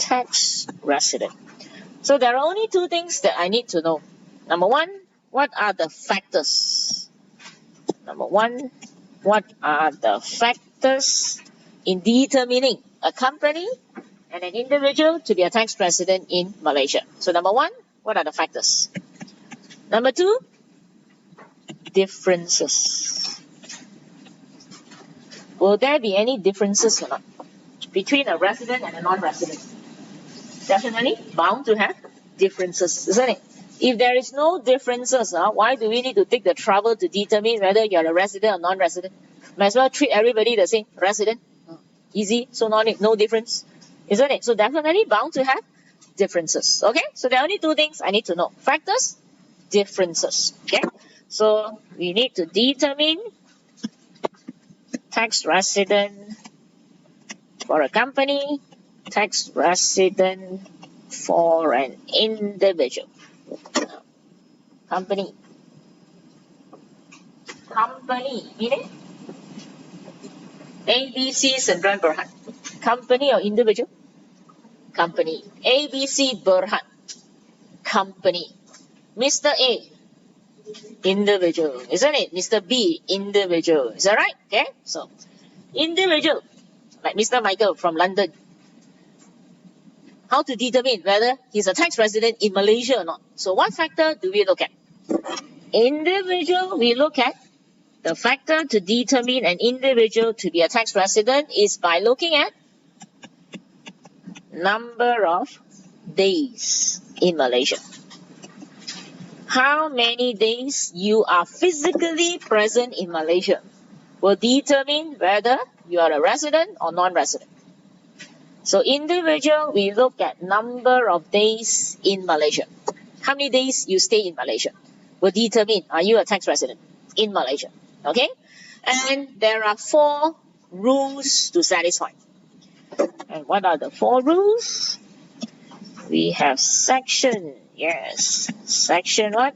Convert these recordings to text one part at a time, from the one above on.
tax resident. So there are only two things that I need to know. Number one, what are the factors? Number one, what are the factors in determining a company and an individual to be a tax resident in Malaysia? So number one, what are the factors? Number two, differences. Will there be any differences or not between a resident and a non-resident? Definitely bound to have differences, isn't it? If there is no differences, why do we need to take the trouble to determine whether you're a resident or non-resident? Might as well treat everybody the same. Resident, easy, so no difference, isn't it? So definitely bound to have differences. Okay, so there are only two things I need to know: factors, differences. Okay, so we need to determine tax resident for a company, tax resident for an individual. Company meaning ABC Sendran Berhad. Company or individual? Company. ABC Berhad. Company. Mr. A, individual, isn't it? Mr. B, individual. Is that right? Okay, so individual, like Mr. Michael from London. How to determine whether he's a tax resident in Malaysia or not? So what factor do we look at? Individual, we look at the factor to determine an individual to be a tax resident is by looking at number of days in Malaysia. How many days you are physically present in Malaysia will determine whether you are a resident or non-resident. So individual, we look at number of days in Malaysia. How many days you stay in Malaysia will determine are you a tax resident in Malaysia. Okay? And there are 4 rules to satisfy. And what are the 4 rules? We have section, section what?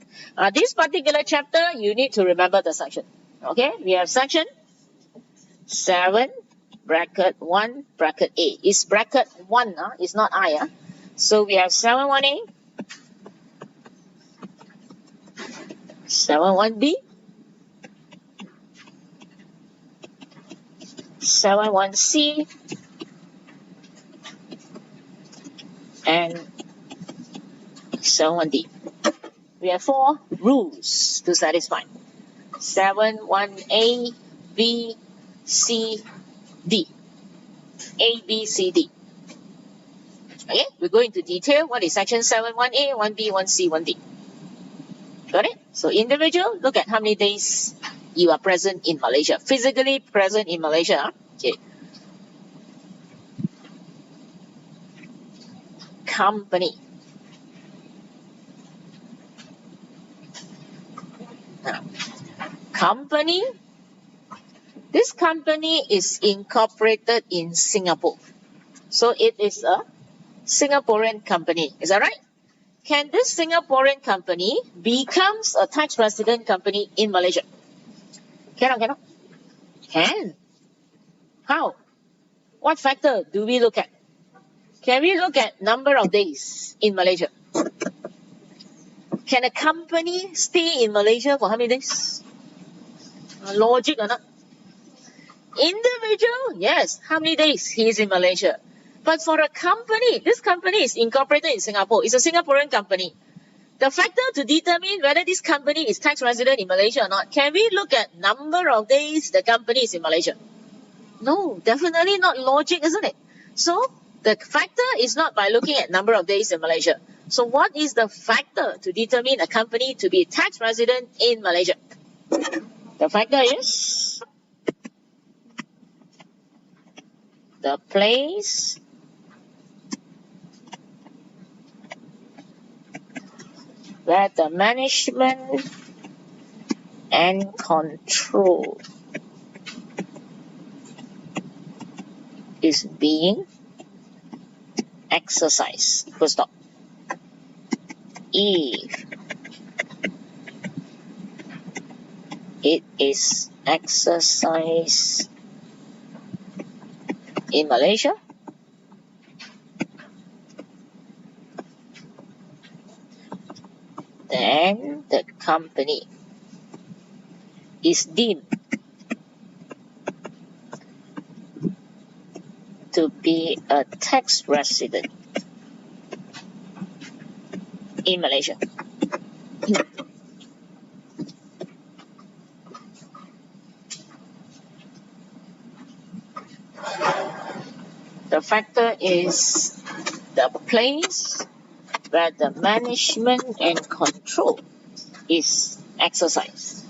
This particular chapter, you need to remember the section. Okay? We have section 7, bracket 1, bracket A. It's bracket 1, it's not I. So we have 71A, 71B, 71C, and 71D. We have 4 rules to satisfy. 71A, B, C, D. A, B, C, D. Okay, we go into detail. What is section 71A, 1B, 1C, 1D? Got it? So individual, look at how many days you are present in Malaysia. Physically present in Malaysia. Okay. Company. Now, company. This company is incorporated in Singapore. So it is a Singaporean company. Is that right? Can this Singaporean company becomes a tax resident company in Malaysia? Cannot? Can. How? What factor do we look at? Can we look at number of days in Malaysia? Can a company stay in Malaysia for how many days? Logic or not? Individual, yes. How many days he is in Malaysia? But for a company, this company is incorporated in Singapore. It's a Singaporean company. The factor to determine whether this company is tax resident in Malaysia or not, can we look at number of days the company is in Malaysia? No, definitely not logic, isn't it? So the factor is not by looking at number of days in Malaysia. So what is the factor to determine a company to be tax resident in Malaysia? The factor is the place where the management and control is being exercised. Full stop. If it is exercised in Malaysia, then the company is deemed to be a tax resident in Malaysia. The factor is the place where the management and control is exercised.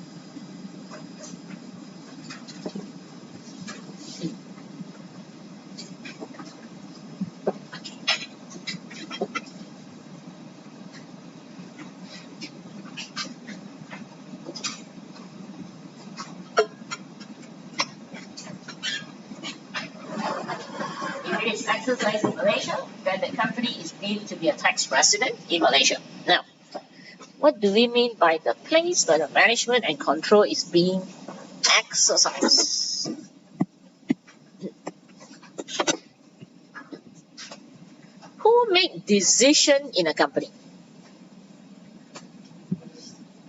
If it is exercised in Malaysia, then the company is deemed to be a tax resident in Malaysia. Now, what do we mean by the place where the management and control is being exercised? Who make decision in a company?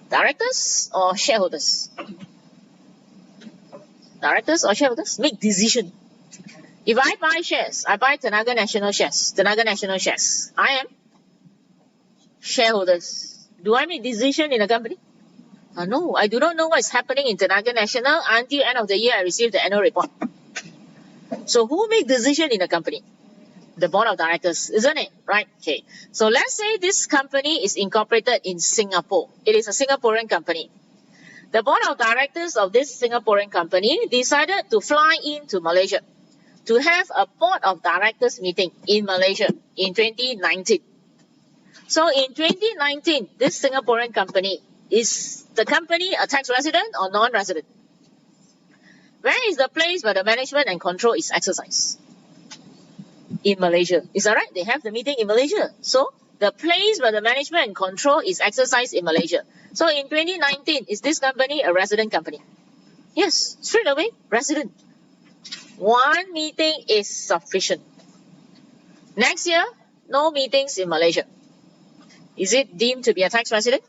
Directors or shareholders? Directors or shareholders make decision. If I buy shares, I buy Tenaga Nasional shares. Tenaga Nasional shares. I am shareholders. Do I make decision in a company? No, I do not know what is happening in Tenaga Nasional until end of the year I receive the annual report. So who make decision in a company? The board of directors, isn't it? Right? Okay. So let's say this company is incorporated in Singapore. It is a Singaporean company. The board of directors of this Singaporean company decided to fly into Malaysia to have a board of directors meeting in Malaysia in 2019. So in 2019, this Singaporean company, is the company a tax resident or non-resident? Where is the place where the management and control is exercised? In Malaysia. Is that right? They have the meeting in Malaysia. So the place where the management and control is exercised in Malaysia. So in 2019, is this company a resident company? Yes, straight away, resident. One meeting is sufficient. Next year, no meetings in Malaysia. Is it deemed to be a tax resident?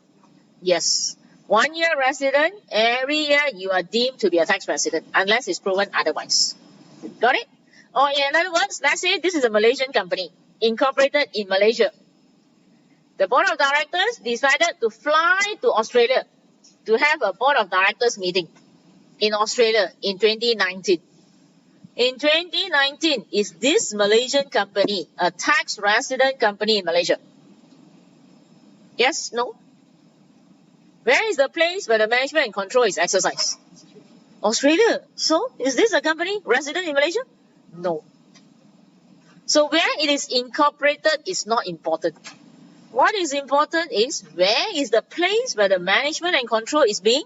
Yes. 1 year resident, every year you are deemed to be a tax resident unless it's proven otherwise. Got it? Or in other words, let's say this is a Malaysian company incorporated in Malaysia. The board of directors decided to fly to Australia to have a board of directors meeting in Australia in 2019. In 2019, is this Malaysian company a tax resident company in Malaysia? Yes? No? Where is the place where the management and control is exercised? Australia. So, is this a company resident in Malaysia? No. So, where it is incorporated is not important. What is important is where is the place where the management and control is being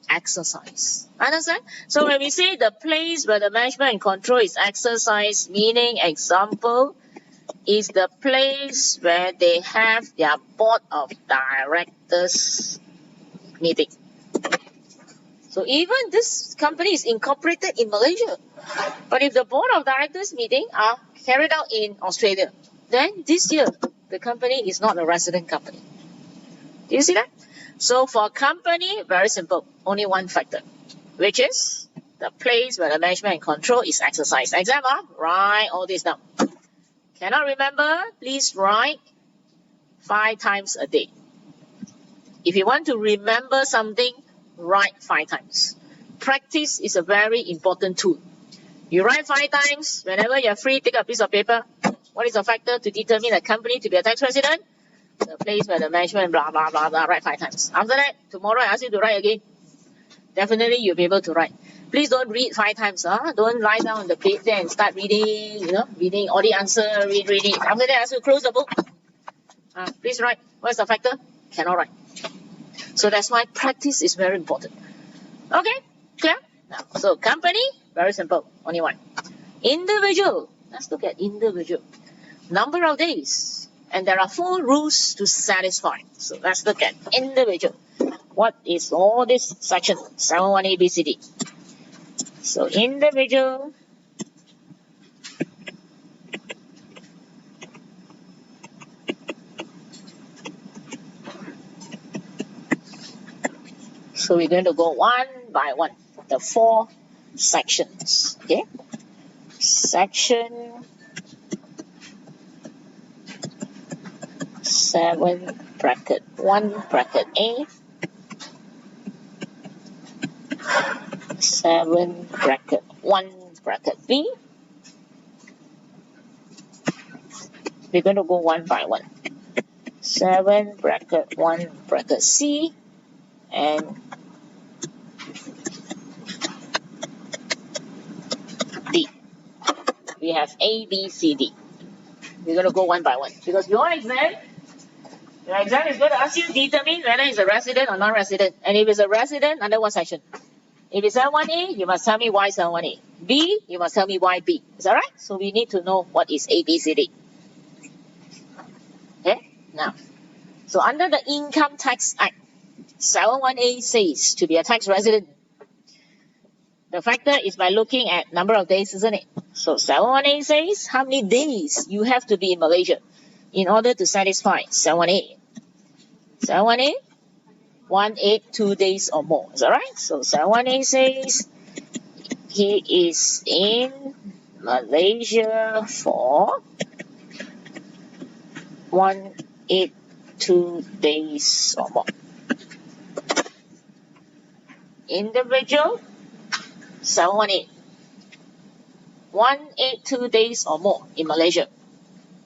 exercised. Understand? So, when we say the place where the management and control is exercised, meaning example, is the place where they have their board of directors meeting. So even this company is incorporated in Malaysia, but if the board of directors meeting are carried out in Australia, then this year the company is not a resident company. Do you see that? So for a company, very simple, only one factor, which is the place where the management and control is exercised. Example, write all this down. Cannot remember? Please write 5 times a day. If you want to remember something, write 5 times. Practice is a very important tool. You write 5 times. Whenever you're free, take a piece of paper. What is a factor to determine a company to be a tax resident? The place where the management, blah, blah, blah, blah, write 5 times. After that, tomorrow I ask you to write again. Definitely you'll be able to write. Please don't read 5 times. Don't lie down on the bed there and start reading, reading all the answer, read it. After that, I ask you to close the book. Please write. What's the factor? Cannot write. So that's why practice is very important. Okay, clear? Now, so company, very simple, only one. Individual, let's look at individual. Number of days, and there are 4 rules to satisfy. So let's look at individual. What is all this section? 7-1 ABCD. So individual, So we're going to go one by one, the 4 sections. Okay, section 7 bracket 1 bracket A, 7 bracket 1 bracket B. We're going to go one by one. 7 bracket 1 bracket C and D. We have A, B, C, D. We're going to go one by one because your exam is going to ask you to determine whether it's a resident or non-resident. And if it's a resident, under what section? If it's L1A, you must tell me why it's L1A. B, you must tell me why B. Is that right? So we need to know what is A, B, C, D. Okay, now, so under the Income Tax Act, 71A says to be a tax resident, the factor is by looking at number of days, isn't it? So 71A says how many days you have to be in Malaysia in order to satisfy 71A. 71A, 182 days or more. Is that right? So 71A says he is in Malaysia for 182 days or more. Individual 718, 182 days or more in Malaysia,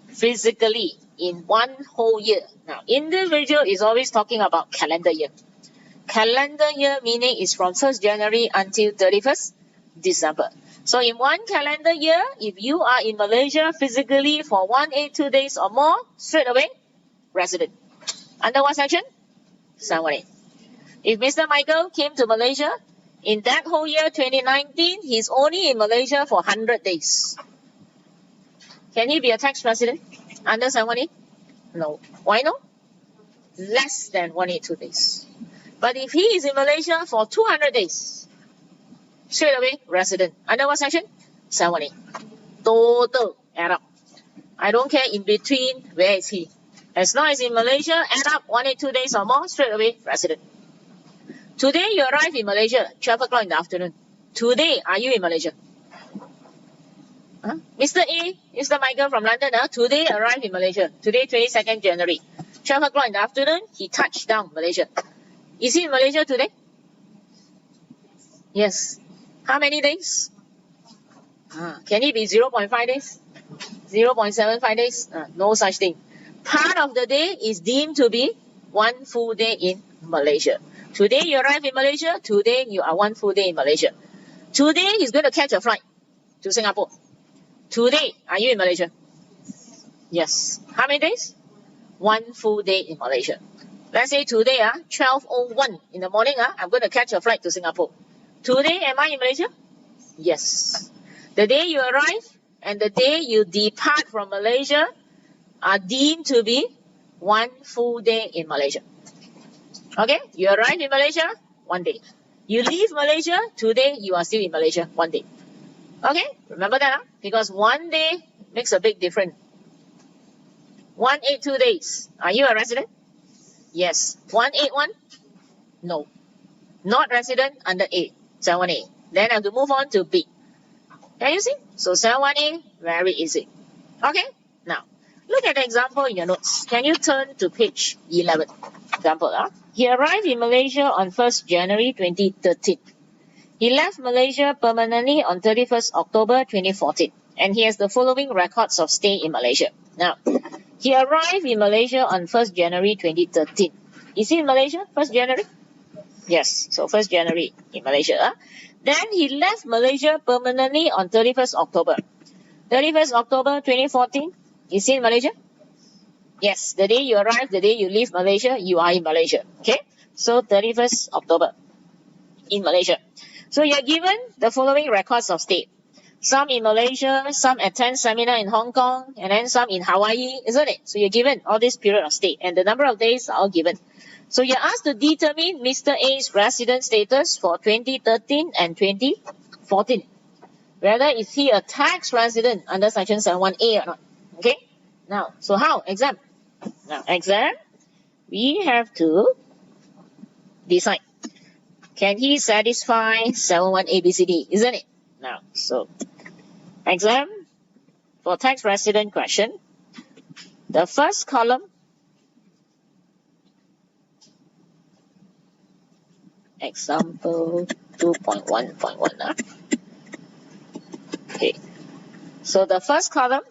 physically in one whole year. Now, individual is always talking about calendar year. Calendar year meaning is from 1st January until 31st December. So in one calendar year, if you are in Malaysia physically for 182 days or more, straight away, resident. Under what section? 718. If Mr. Michael came to Malaysia, in that whole year, 2019, he's only in Malaysia for 100 days. Can he be a tax resident under 718? No. Why no? Less than 182 days. But if he is in Malaysia for 200 days, straight away, resident. Under what section? 718. Total, add up. I don't care in between, where is he? As long as in Malaysia, add up 182 days or more, straight away, resident. Today you arrive in Malaysia, 12 o'clock in the afternoon. Today, are you in Malaysia? Huh? Mr. A, Mr. Michael from London, today arrived in Malaysia. Today, 22nd January. 12 o'clock in the afternoon, he touched down Malaysia. Is he in Malaysia today? Yes. How many days? Can it be 0.5 days? 0.75 days? No such thing. Part of the day is deemed to be one full day in Malaysia. Today you arrive in Malaysia. Today you are one full day in Malaysia. Today he's going to catch a flight to Singapore. Today, are you in Malaysia? Yes. How many days? One full day in Malaysia. Let's say today, 12:01 in the morning, I'm going to catch a flight to Singapore. Today, am I in Malaysia? Yes. The day you arrive and the day you depart from Malaysia are deemed to be one full day in Malaysia. Okay? You arrive in Malaysia, 1 day. You leave Malaysia, today you are still in Malaysia, 1 day. Okay? Remember that, because 1 day makes a big difference. 182 days. Are you a resident? Yes. 181? No. Not resident under A. 71A. Then I have to move on to B. Can you see? So 71A, very easy. Okay? Now, look at the example in your notes. Can you turn to page 11? Example, he arrived in Malaysia on 1st January 2013. He left Malaysia permanently on 31st October 2014. And he has the following records of stay in Malaysia. Now, he arrived in Malaysia on 1st January 2013. Is he in Malaysia 1st January? Yes, so 1st January in Malaysia. Then he left Malaysia permanently on 31st October. 31st October 2014. Is he in Malaysia? Yes, the day you arrive, the day you leave Malaysia, you are in Malaysia. Okay, so 31st October in Malaysia. So you're given the following records of stay. Some in Malaysia, some attend seminar in Hong Kong, and then some in Hawaii, isn't it? So you're given all this period of stay, and the number of days are all given. So you're asked to determine Mr. A's resident status for 2013 and 2014. Whether is he a tax resident under Section 71A or not. Okay? Now, so how? Exam. Now, exam, we have to decide Can he satisfy 71 ABCD, isn't it? Now, so exam for tax resident question. The first column, example 2.1.1. Okay, so the first column,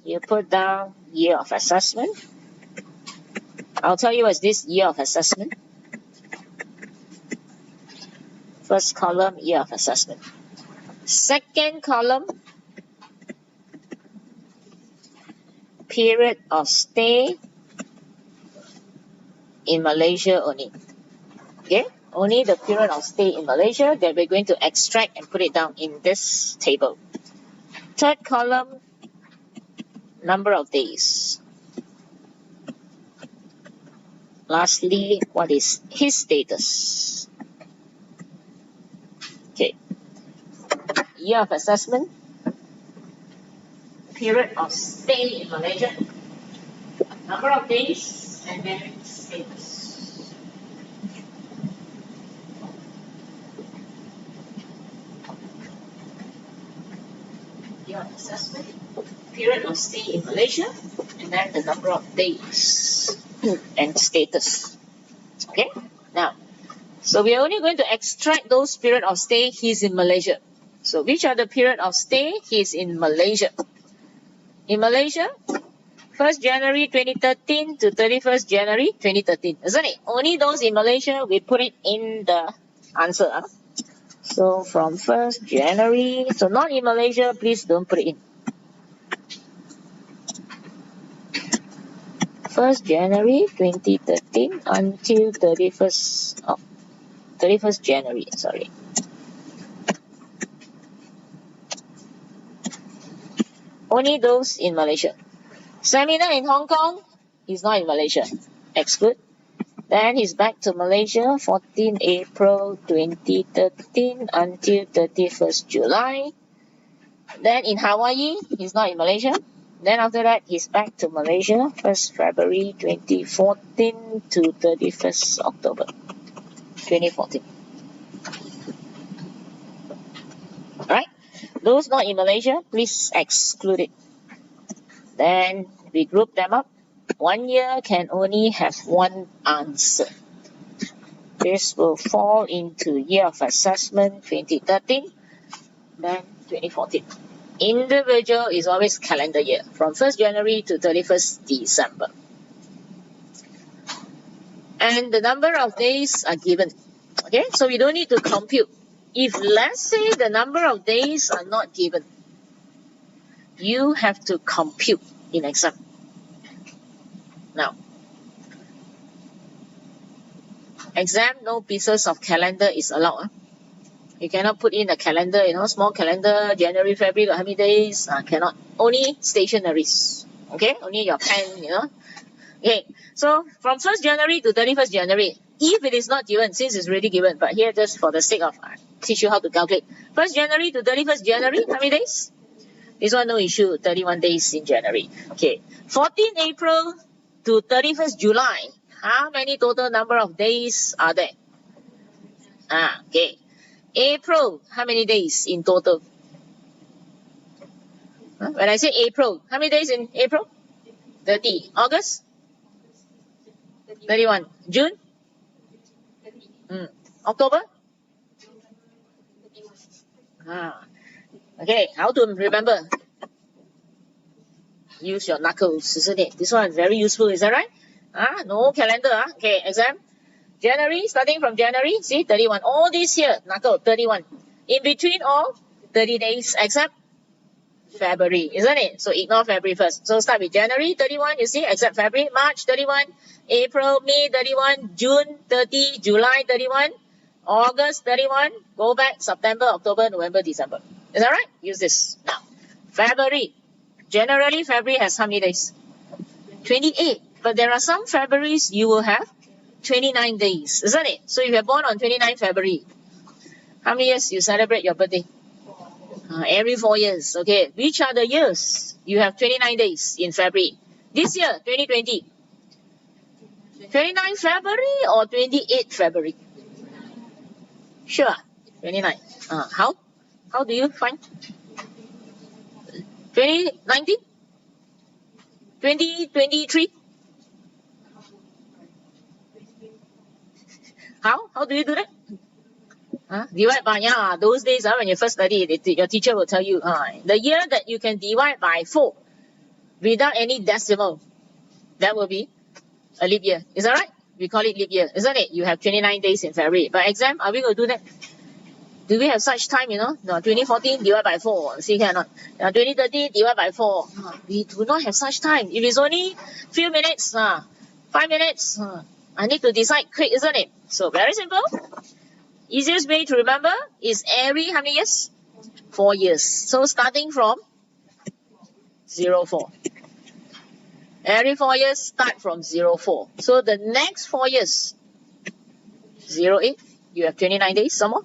you put down year of assessment. I'll tell you what's this year of assessment. First column, year of assessment. Second column, period of stay in Malaysia only. Okay, only the period of stay in Malaysia that we're going to extract and put it down in this table. Third column, number of days. Lastly, what is his status? Okay, year of assessment, period of stay in Malaysia, number of days, and then status. Year of assessment, period of stay in Malaysia, and then the number of days and status. Okay, now, so we are only going to extract those period of stay he's in Malaysia. So which are the period of stay he's in Malaysia? In Malaysia, 1st January 2013 to 31st January 2013, isn't it? Only those in Malaysia, we put it in the answer. So from 1st January, so not in Malaysia, please don't put it in. 1st January 2013 until 31st January, sorry. Only those in Malaysia. Seminar in Hong Kong, he's not in Malaysia. Exclude. Then he's back to Malaysia, 14 April 2013 until 31st July. Then in Hawaii, he's not in Malaysia. Then after that, he's back to Malaysia, 1st February 2014 to 31st October 2014. Alright, those not in Malaysia, please exclude it. Then we group them up. 1 year can only have one answer. This will fall into year of assessment 2013, then 2014. Individual is always calendar year, from 1st January to 31st December. And the number of days are given. Okay, so we don't need to compute. If let's say the number of days are not given, you have to compute in exam. Now, exam, no pieces of calendar is allowed. You cannot put in a calendar, small calendar, January, February, got how many days? Cannot. Only stationaries. Okay, only your pen, Okay, so from 1st January to 31st January, if it is not given, since it's already given, but here just for the sake of teach you how to calculate. 1st January to 31st January, how many days? This one no issue, 31 days in January. Okay, 14 April to 31st July, how many total number of days are there? Okay. April, how many days in total? When I say April, how many days in April? 30. August? 31. June? October? Okay, how to remember? Use your knuckles, isn't it? This one is very useful, is that right? No calendar. Okay, exam. January, starting from January, see, 31. All this here, knuckle, 31. In between all, 30 days, except February, isn't it? So ignore February first. So start with January, 31, you see, except February, March, 31, April, May, 31, June, 30, July, 31, August, 31, go back, September, October, November, December. Is that right? Use this. Now, February. Generally, February has how many days? 28. But there are some Februaries you will have 29 days, isn't it? So if you're born on 29 February, how many years you celebrate your birthday? Every 4 years. Okay, which are the years you have 29 days in February? This year, 2020. 29 February or 28 February? Sure, 29. How? How do you find? 2019? 2023? How do you do that? Divide by, those days when you first study, your teacher will tell you the year that you can divide by 4 without any decimal, that will be a leap year. Is that right? We call it leap year, isn't it? You have 29 days in February. But exam, are we going to do that? Do we have such time, No, 2014 divided by 4. See here or not? 2013 divided by 4. We do not have such time. If it's only few minutes, 5 minutes, I need to decide quick, isn't it? So very simple. Easiest way to remember is every how many years? 4 years. So starting from 04. Every 4 years start from 04. So the next 4 years, 08, you have 29 days, some more.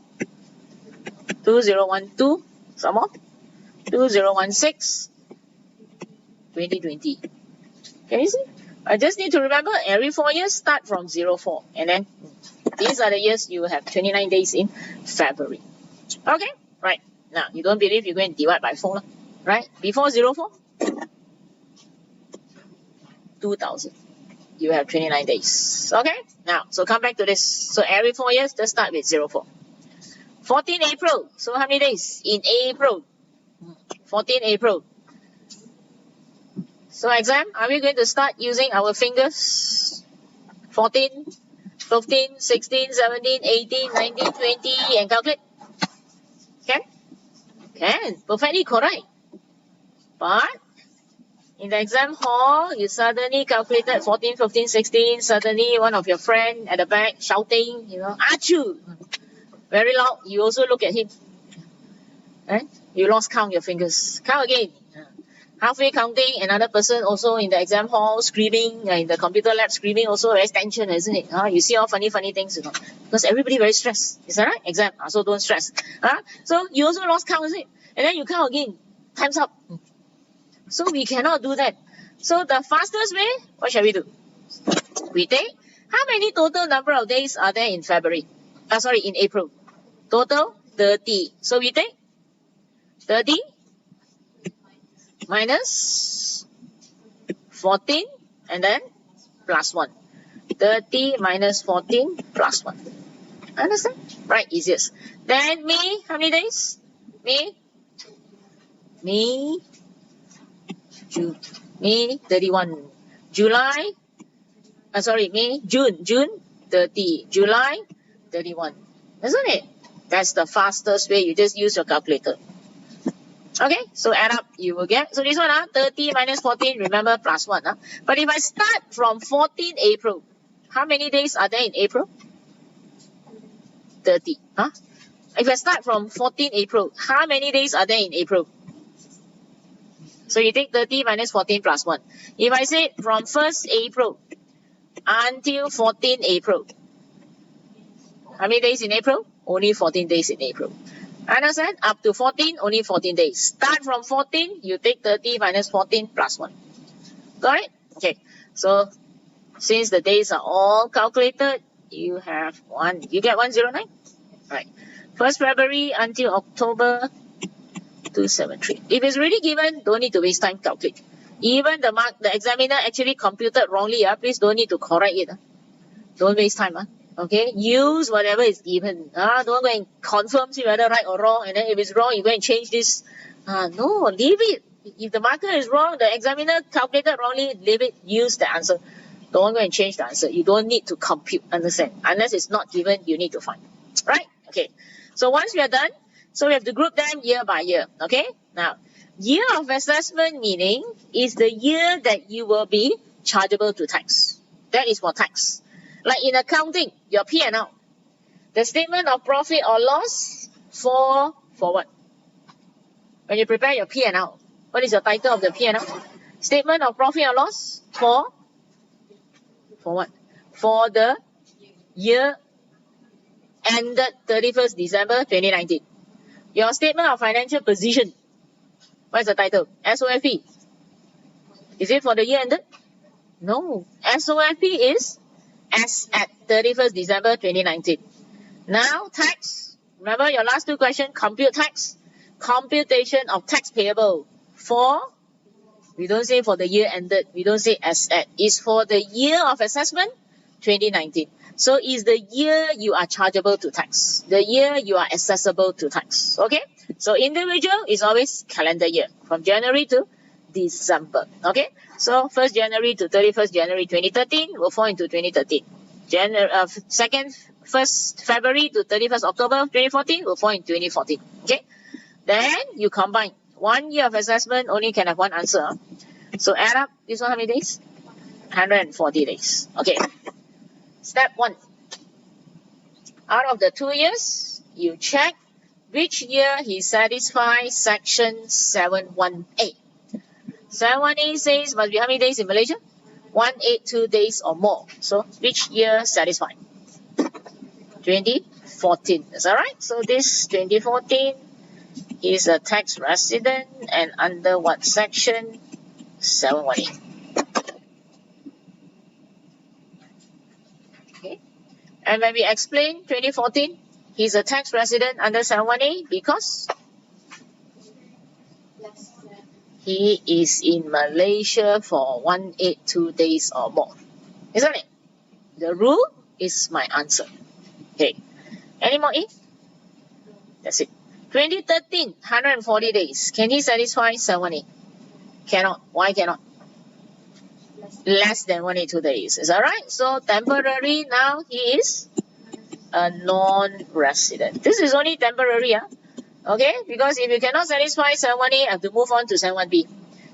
2012, some more. 2016, 2020. Can you see? I just need to remember every 4 years start from 04. And then these are the years you have 29 days in February. Okay? Right. Now, you don't believe, you go and divide by 4. Right? Before 04, 2000. You have 29 days. Okay? Now, so come back to this. So every 4 years, just start with 04. 14 April. So how many days? In April. 14 April. So exam, are we going to start using our fingers? 14, 15, 16, 17, 18, 19, 20 and calculate? Can? Can. Perfectly correct. But in the exam hall, you suddenly calculated 14, 15, 16. Suddenly one of your friend at the back shouting, achoo! Very loud. You also look at him. You lost count your fingers. Count again. Halfway counting, another person also in the exam hall screaming, in the computer lab screaming, also very tension, isn't it? You see all funny things, because everybody very stressed. Is that right? Exam, so don't stress. So you also lost count, isn't it? And then you count again. Time's up. So we cannot do that. So the fastest way, what shall we do? We take, how many total number of days are there in February? In April. Total 30. So we take 30 minus 14 and then plus 1. 30 minus 14 plus 1. Understand? Right, easiest. Then May, how many days? May, June, May 31. July, June 30. July 31. Isn't it? That's the fastest way. You just use your calculator. Okay, so add up, you will get, so this one, 30 minus 14, remember, plus 1. But if I start from 14 April, how many days are there in April? 30. If I start from 14 April, how many days are there in April? So you take 30 minus 14 plus 1. If I say from 1st April until 14 April, how many days in April? Only 14 days in April. Understand? Up to 14, only 14 days. Start from 14, you take 30 minus 14 plus 1. Got it? Okay. So, since the days are all calculated, you have you get 109? Right. 1st February until October 273. If it's really given, don't need to waste time calculate. Even the examiner actually computed wrongly, please don't need to correct it. Don't waste time. Okay, use whatever is given. Don't go and confirm, see whether right or wrong, and then if it's wrong, you go and change this. No, leave it. If the marker is wrong, the examiner calculated wrongly, leave it, use the answer. Don't go and change the answer. You don't need to compute, understand? Unless it's not given, you need to find. Right? Okay. So once we are done, so we have to group them year by year. Okay? Now, year of assessment meaning is the year that you will be chargeable to tax. That is for tax. Like in accounting, your P&L. The statement of profit or loss for what? When you prepare your P&L, what is your title of the P&L? Statement of profit or loss for what? For the year ended 31st December 2019. Your statement of financial position. What is the title? SOFP. Is it for the year ended? No. SOFP is as at 31st December 2019. Now tax, remember your last two questions, compute tax, computation of tax payable for, we don't say for the year ended, we don't say as at, it's for the year of assessment 2019. So is the year you are chargeable to tax, the year you are accessible to tax. Okay, so individual is always calendar year from January to December. Okay, so 1st January to 31st January 2013 will fall into 2013. 1st February to 31st October 2014 will fall in 2014. Okay, then you combine 1 year of assessment only can have one answer. So add up this one, how many days? 140 days. Okay, step 1. Out of the 2 years, you check which year he satisfies section 718. 718 says must be how many days in Malaysia? 182 days or more. So which year satisfied? 2014. Is that right? So this 2014 is a tax resident and under what section? 718. Okay. And when we explain 2014, he's a tax resident under 718 because he is in Malaysia for 182 days or more. Isn't it? The rule is my answer. Okay. Any more A? That's it. 2013, 140 days. Can he satisfy 718? Cannot. Why cannot? Less than 182 days. Is that right? So temporary, now he is a non-resident. This is only temporary. Okay, because if you cannot satisfy 718, have to move on to 71B.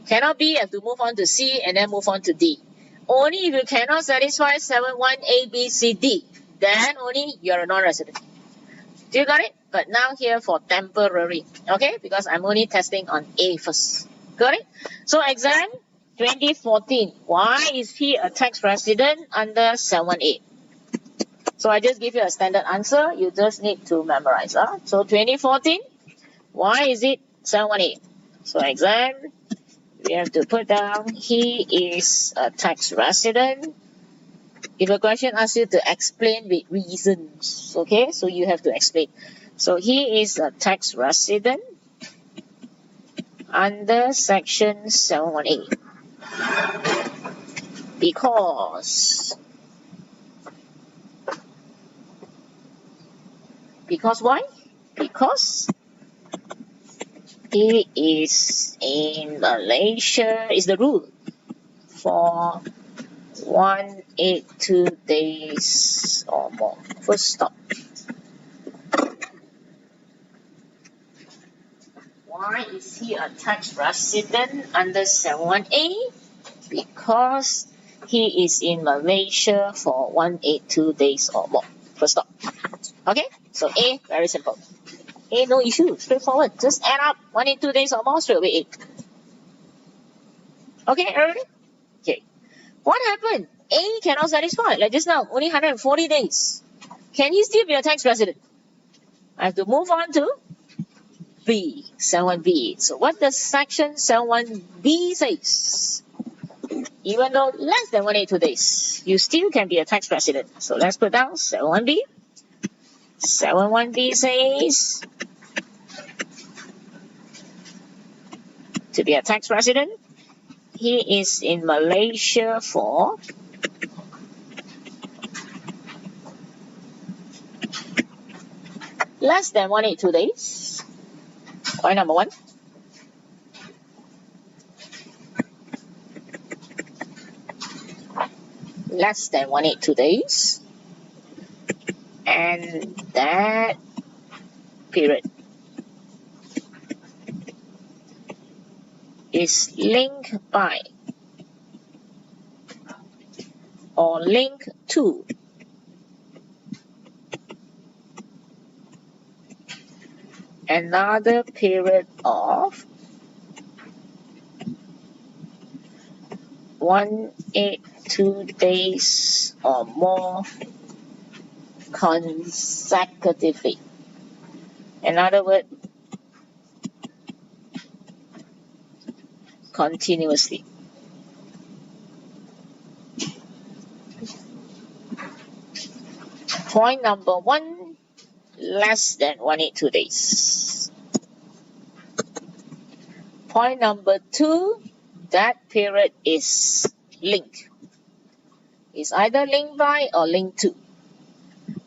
Cannot B, have to move on to C and then move on to D. Only if you cannot satisfy 71A, B, C, D, then only you're a non-resident. Do you got it? But now here for temporary. Okay, because I'm only testing on A first. Got it? So exam 2014. Why is he a tax resident under 718? So I just give you a standard answer. You just need to memorize. So 2014. Why is it 718? So exam, we have to put down he is a tax resident. If a question asks you to explain with reasons, okay, so you have to explain. So he is a tax resident under section 718 because why? Because he is in Malaysia, is the rule, for 182 days or more. First stop. Why is he a tax resident under 718? Because he is in Malaysia for 182 days or more. First stop. Okay, so A, very simple. A, no issue, straightforward. Just add up 182 days or more, straight away A. Okay, everybody? Okay. What happened? A cannot satisfy, like just now, only 140 days. Can he still be a tax resident? I have to move on to B, 71B. So what does section 71B says? Even though less than 182 days, you still can be a tax resident. So let's put down 71B. 71B says to be a tax resident, he is in Malaysia for less than 182 days. Point number 1. Less than 182 days. And that period is linked by or linked to another period of 182 days or more consecutively. In other words, continuously. Point number 1, less than 182 days. Point number 2, that period is linked. It's either linked by or linked to.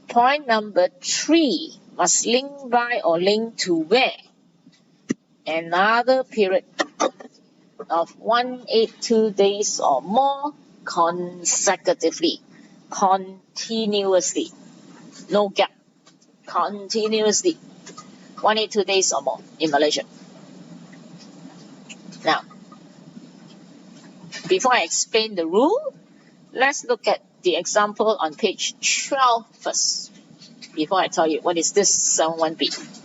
Point number 3, must link by or link to where? Another period of 182 days or more consecutively, continuously, no gap, continuously, 182 days or more in Malaysia. Now, before I explain the rule, let's look at the example on page 12 first, before I tell you what is this 71B.